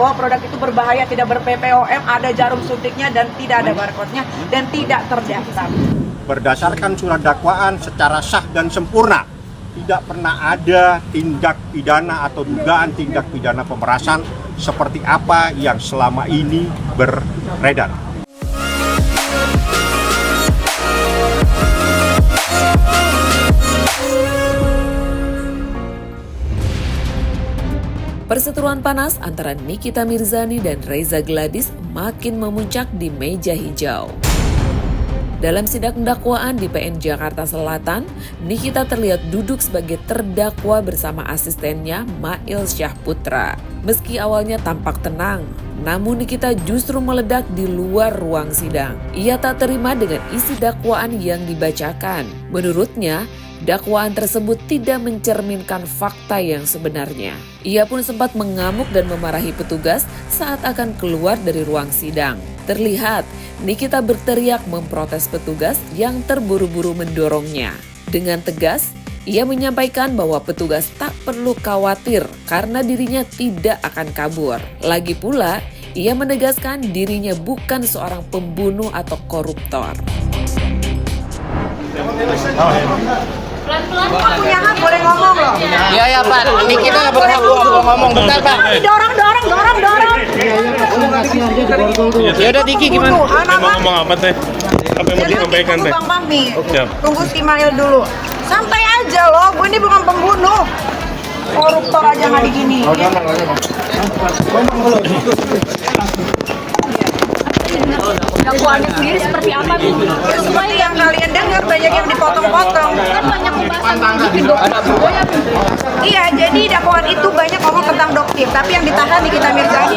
bahwa produk itu berbahaya, tidak ber-PPOM, ada jarum suntiknya dan tidak ada barcode-nya dan tidak terdaftar. Berdasarkan surat dakwaan secara sah dan sempurna, tidak pernah ada tindak pidana atau dugaan tindak pidana pemerasan seperti apa yang selama ini beredar. Perseteruan panas antara Nikita Mirzani dan Reza Gladys makin memuncak di meja hijau. Dalam sidang dakwaan di PN Jakarta Selatan, Nikita terlihat duduk sebagai terdakwa bersama asistennya Mail Syahputra. Meski awalnya tampak tenang, namun Nikita justru meledak di luar ruang sidang. Ia tak terima dengan isi dakwaan yang dibacakan. Menurutnya, dakwaan tersebut tidak mencerminkan fakta yang sebenarnya. Ia pun sempat mengamuk dan memarahi petugas saat akan keluar dari ruang sidang. Terlihat, Nikita berteriak memprotes petugas yang terburu-buru mendorongnya. Dengan tegas, ia menyampaikan bahwa petugas tak perlu khawatir karena dirinya tidak akan kabur. Lagi pula, ia menegaskan dirinya bukan seorang pembunuh atau koruptor. Pelan-pelan waktunya kan boleh ngomong loh. Iya Pak, ini kita nggak berhak ngomong. Bentar Pak. Dorong. Ya udah Diki gimana? Mau ngomong apa teh? Apa yang mau disampaikan teh? Bang Mami, Siap. tunggu si Mail dulu. Santai aja loh, gue ini bukan pembunuh. Koruptor aja nggak digini. Dakwaannya sendiri seperti apa tuh? Semua yang kalian dengar banyak yang dipotong-potong. Kan banyak pembahasan bikin dokter. Iya, jadi dakwaan itu banyak ngomong tentang dokter, tapi yang ditahan Nikita Mirzani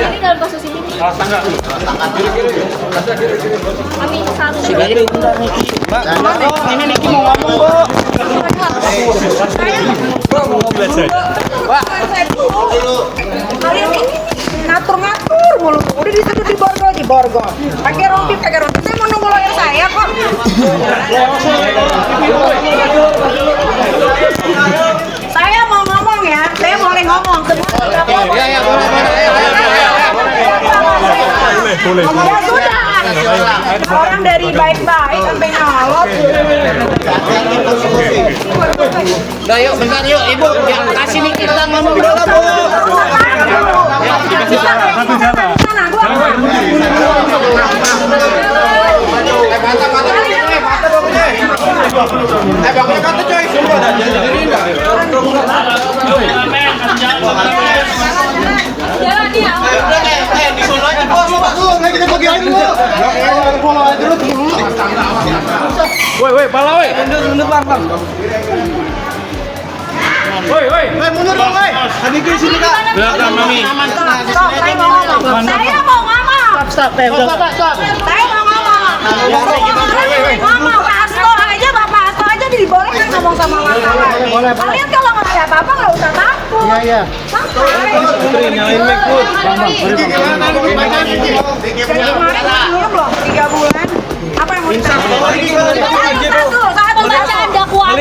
Ini dalam kasus ini. Kami seharusnya. Ini Niki mau ngomong Bu. Kalian ini ngatur-ngatur mulu. Udah disitu di borgol. Pakai rompi. Saya mau nunggu lawyer saya kok. Saya mau ngomong ya. Saya boleh ngomong. Iya, boleh. Ya sudah. Orang dari baik-baik sampai nyolot. Udah yuk, bentar yuk Ibu. Yang kasih nih kita ngomong dulu Bu. Jalan dia. Woi, pala woi. Mundur pelan. Woi. Mundur dong, woi. Tadi ke sini Kak. Belakang Mami. Saya mau ngomong. Saya mau ngomong. Stop. Saya mau ngomong. Ngomong Bapak Hasto aja dibolehkan ngomong sama wartawan. Kalian kalau nggak ada apa-apa nggak usah takut. Iya. Santai. Nyalain mic put. Kemarin diem loh 3 bulan. Apa yang mau Saat pembacaan dakwaan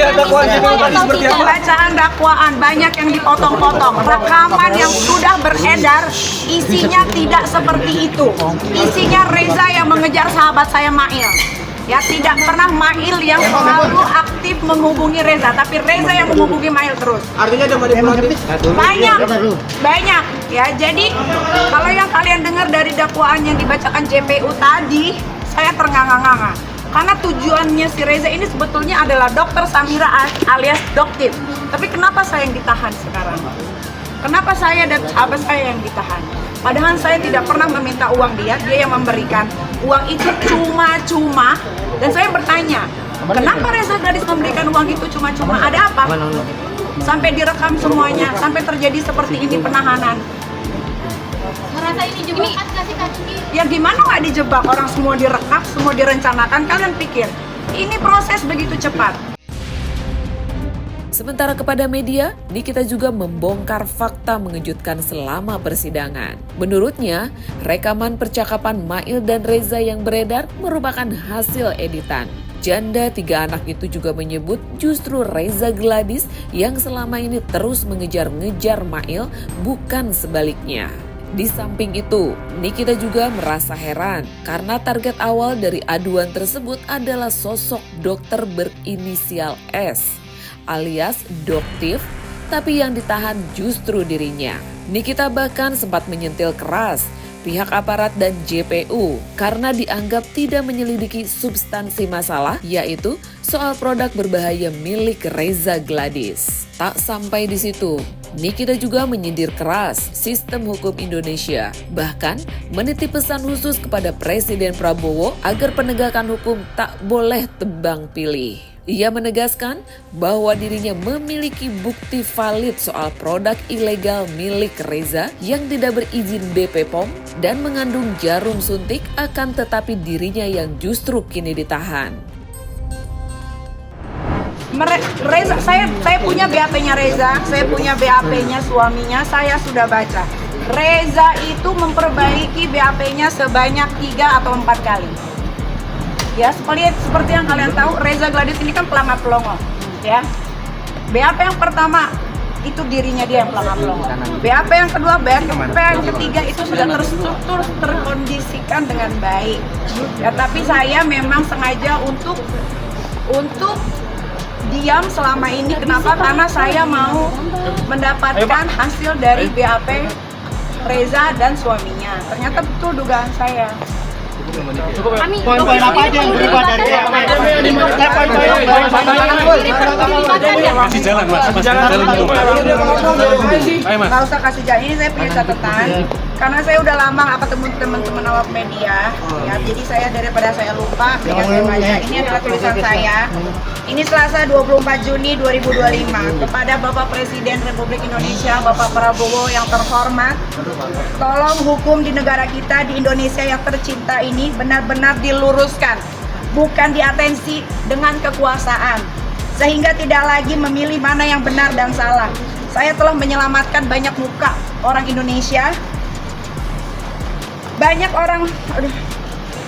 Pembacaan dakwaan banyak yang dipotong-potong. Rekaman yang sudah beredar isinya tidak seperti itu. Isinya Reza yang mengejar sahabat saya Mail. Ya, tidak pernah Mail yang selalu aktif menghubungi Reza, tapi Reza yang menghubungi Mail terus. Artinya ada manipulatif. Banyak ya. Jadi kalau yang kalian dengar dari dakwaan yang dibacakan JPU tadi, saya ternganga-nganga. Karena tujuannya si Reza ini sebetulnya adalah Dr. Samira alias Doktif. Tapi kenapa saya yang ditahan sekarang? Kenapa saya dan sahabat saya yang ditahan? Padahal saya tidak pernah meminta uang dia yang memberikan. Uang itu cuma-cuma. Dan saya bertanya, kenapa Reza Gladys memberikan uang itu cuma-cuma? Ada apa? Sampai direkam semuanya, sampai terjadi seperti ini penahanan. merasa ini jebakan nggak sih Kak Niki? Ya gimana nggak dijebak, orang semua direkam, semua direncanakan. Kalian pikir ini proses begitu cepat? Sementara kepada media, Nikita juga membongkar fakta mengejutkan selama persidangan. Menurutnya, rekaman percakapan Mail dan Reza yang beredar merupakan hasil editan. Janda 3 anak itu juga menyebut justru Reza Gladys yang selama ini terus mengejar-ngejar Mail, bukan sebaliknya. Di samping itu, Nikita juga merasa heran karena target awal dari aduan tersebut adalah sosok dokter berinisial S alias Doktif, tapi yang ditahan justru dirinya. Nikita bahkan sempat menyentil keras pihak aparat dan JPU karena dianggap tidak menyelidiki substansi masalah, yaitu soal produk berbahaya milik Reza Gladys. Tak sampai di situ, Nikita juga menyindir keras sistem hukum Indonesia, bahkan menitip pesan khusus kepada Presiden Prabowo agar penegakan hukum tak boleh tebang pilih. Ia menegaskan bahwa dirinya memiliki bukti valid soal produk ilegal milik Reza yang tidak berizin BP POM dan mengandung jarum suntik, akan tetapi dirinya yang justru kini ditahan. Reza, saya punya BAP-nya Reza, saya punya BAP-nya suaminya, saya sudah baca. Reza itu memperbaiki BAP-nya sebanyak 3 atau 4 kali. Ya, seperti yang kalian tahu, Reza Gladys ini kan pelanggar pelongo, ya. BAP yang pertama itu dirinya dia yang pelanggar pelongo. BAP yang kedua, BAP yang ketiga itu sudah terstruktur, terkondisikan dengan baik. Ya, tapi saya memang sengaja untuk diam selama ini. Kenapa? Karena saya mau mendapatkan hasil dari BAP Reza dan suaminya. Ternyata betul dugaan saya. Poin-poin apa aja yang berubah dari BAP? Masih jalan, Mas. Masih jalan dulu. Ayo, Mas. Nggak usah kasih jalan, ini saya punya catatan. Karena saya udah lama nggak ketemu teman-teman awak media, ya. Jadi saya daripada saya lupa, saya baca. Ini adalah tulisan saya. Ini Selasa 24 Juni 2025 kepada Bapak Presiden Republik Indonesia, Bapak Prabowo yang terhormat. Tolong hukum di negara kita, di Indonesia yang tercinta ini benar-benar diluruskan, bukan diatensi dengan kekuasaan, sehingga tidak lagi memilih mana yang benar dan salah. Saya telah menyelamatkan banyak muka orang Indonesia.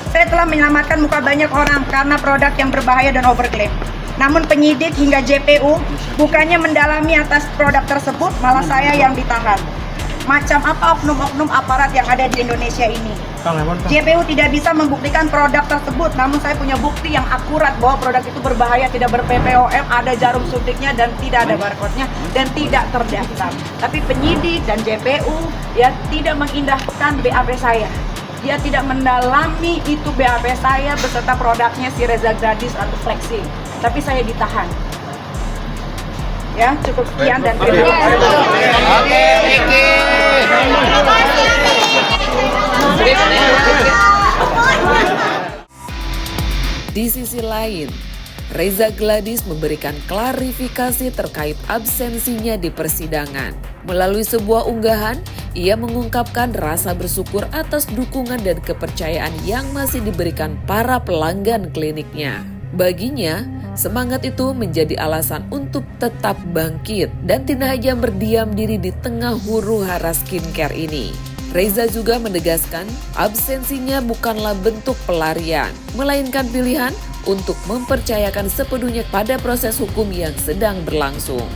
Saya telah menyelamatkan muka banyak orang karena produk yang berbahaya dan overklaim. Namun penyidik hingga JPU bukannya mendalami atas produk tersebut, malah saya yang ditahan. Macam apa oknum-oknum aparat yang ada di Indonesia ini? JPU tidak bisa membuktikan produk tersebut, namun saya punya bukti yang akurat bahwa produk itu berbahaya, tidak ber-PPOM, ada jarum suntiknya dan tidak ada barcode-nya dan tidak terdaftar. Tapi penyidik dan JPU ya tidak mengindahkan BAP saya. Dia tidak mendalami itu BAP saya beserta produknya si Reza Gladys atau Flexi. Tapi saya ditahan. Ya, cukup sekian dan terima kasih. Oke, Riki. Di sisi lain, Reza Gladys memberikan klarifikasi terkait absensinya di persidangan. Melalui sebuah unggahan, ia mengungkapkan rasa bersyukur atas dukungan dan kepercayaan yang masih diberikan para pelanggan kliniknya. Baginya, semangat itu menjadi alasan untuk tetap bangkit dan tidak hanya berdiam diri di tengah huru-hara skincare ini. Reza juga menegaskan absensinya bukanlah bentuk pelarian, melainkan pilihan untuk mempercayakan sepenuhnya pada proses hukum yang sedang berlangsung.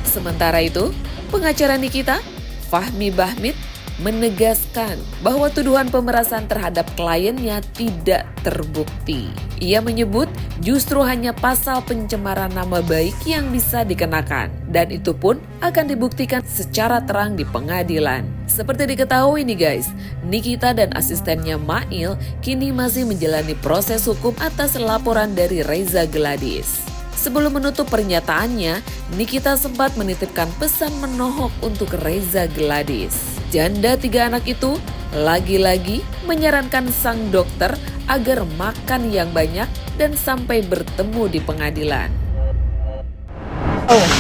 Sementara itu, pengacara Nikita, Fahmi Bahmid, menegaskan bahwa tuduhan pemerasan terhadap kliennya tidak terbukti. Ia menyebut justru hanya pasal pencemaran nama baik yang bisa dikenakan, dan itu pun akan dibuktikan secara terang di pengadilan. Seperti diketahui nih guys, Nikita dan asistennya Mail kini masih menjalani proses hukum atas laporan dari Reza Gladys. Sebelum menutup pernyataannya, Nikita sempat menitipkan pesan menohok untuk Reza Gladys. Janda 3 anak itu lagi-lagi menyarankan sang dokter agar makan yang banyak dan sampai bertemu di pengadilan.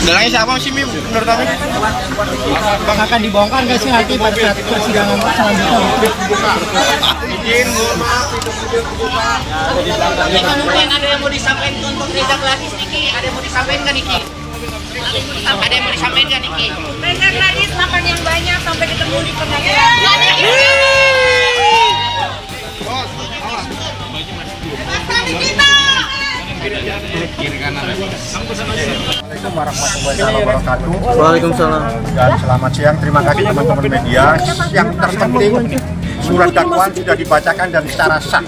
Dalangnya siapa sih, Mim? Menurut kamu? Bang, akan dibongkar nggak sih nanti pada saat persidangan selanjutnya? Izin, mungkin ada yang mau disampaikan untuk Reza Gladys, Niki? Ada yang mau disampaikan nggak, Niki? Ada yang mau disampaikan nggak, Niki? Reza Gladys makan yang banyak sampai ketemu di pengadilan. Assalamualaikum warahmatullahi wabarakatuh. Waalaikumsalam. Dan selamat siang, terima kasih teman-teman media. Yang terpenting, surat dakwaan sudah dibacakan dan secara sah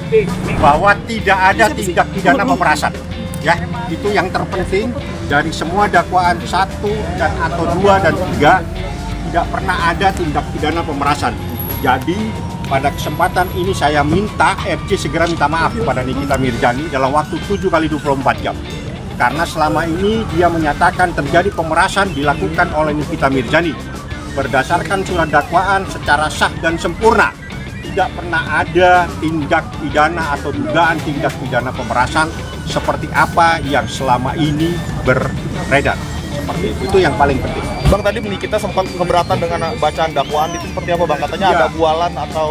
bahwa tidak ada tindak pidana pemerasan. Ya, itu yang terpenting dari semua dakwaan 1 dan atau 2 dan 3 tidak pernah ada tindak pidana pemerasan. Jadi pada kesempatan ini saya minta RC segera minta maaf kepada Nikita Mirzani dalam waktu 7x24 jam. Karena selama ini dia menyatakan terjadi pemerasan dilakukan oleh Nikita Mirzani. Berdasarkan surat dakwaan secara sah dan sempurna, tidak pernah ada tindak pidana atau dugaan tindak pidana pemerasan seperti apa yang selama ini beredar. Seperti itu yang paling penting. Bang, tadi Nikita sempat keberatan dengan bacaan dakwaan itu seperti apa Bang? Katanya Ya. ada bualan atau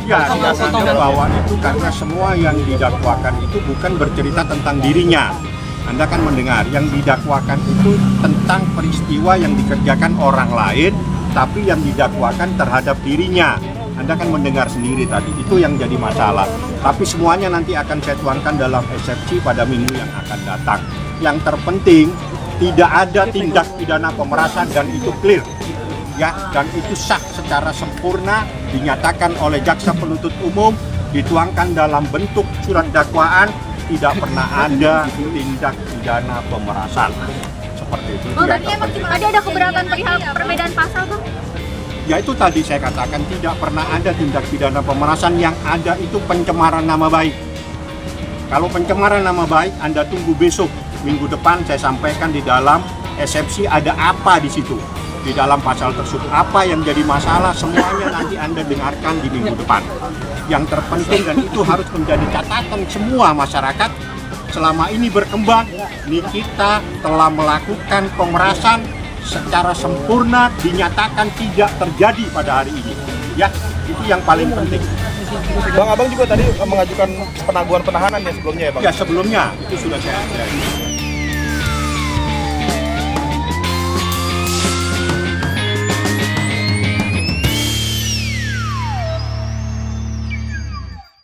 Ya, saya bahwa itu karena semua yang didakwakan itu bukan bercerita tentang dirinya. Anda kan mendengar, yang didakwakan itu tentang peristiwa yang dikerjakan orang lain, tapi yang didakwakan terhadap dirinya. Anda kan mendengar sendiri tadi, itu yang jadi masalah. Tapi semuanya nanti akan saya tuangkan dalam eksepsi pada minggu yang akan datang. Yang terpenting, tidak ada tindak pidana pemerasan dan itu clear. Ya, dan itu sah secara sempurna, dinyatakan oleh jaksa penuntut umum, dituangkan dalam bentuk surat dakwaan, tidak pernah ada tindak pidana pemerasan. Seperti itu. Oh, berarti emang tadi ada keberatan perihal perbedaan pasal, Bang? Ya itu tadi saya katakan tidak pernah ada tindak pidana pemerasan, yang ada itu pencemaran nama baik. Kalau pencemaran nama baik, Anda tunggu besok, minggu depan saya sampaikan di dalam eksepsi ada apa di situ. Di dalam pasal tersebut apa yang jadi masalah, semuanya nanti Anda dengarkan di minggu depan. Yang terpenting dan itu harus menjadi catatan semua masyarakat, selama ini berkembang, Nikita telah melakukan pemerasan secara sempurna, dinyatakan tidak terjadi pada hari ini. Ya, itu yang paling penting. Bang, Abang juga tadi mengajukan penangguhan penahanan ya sebelumnya ya Bang? Ya sebelumnya itu sudah saya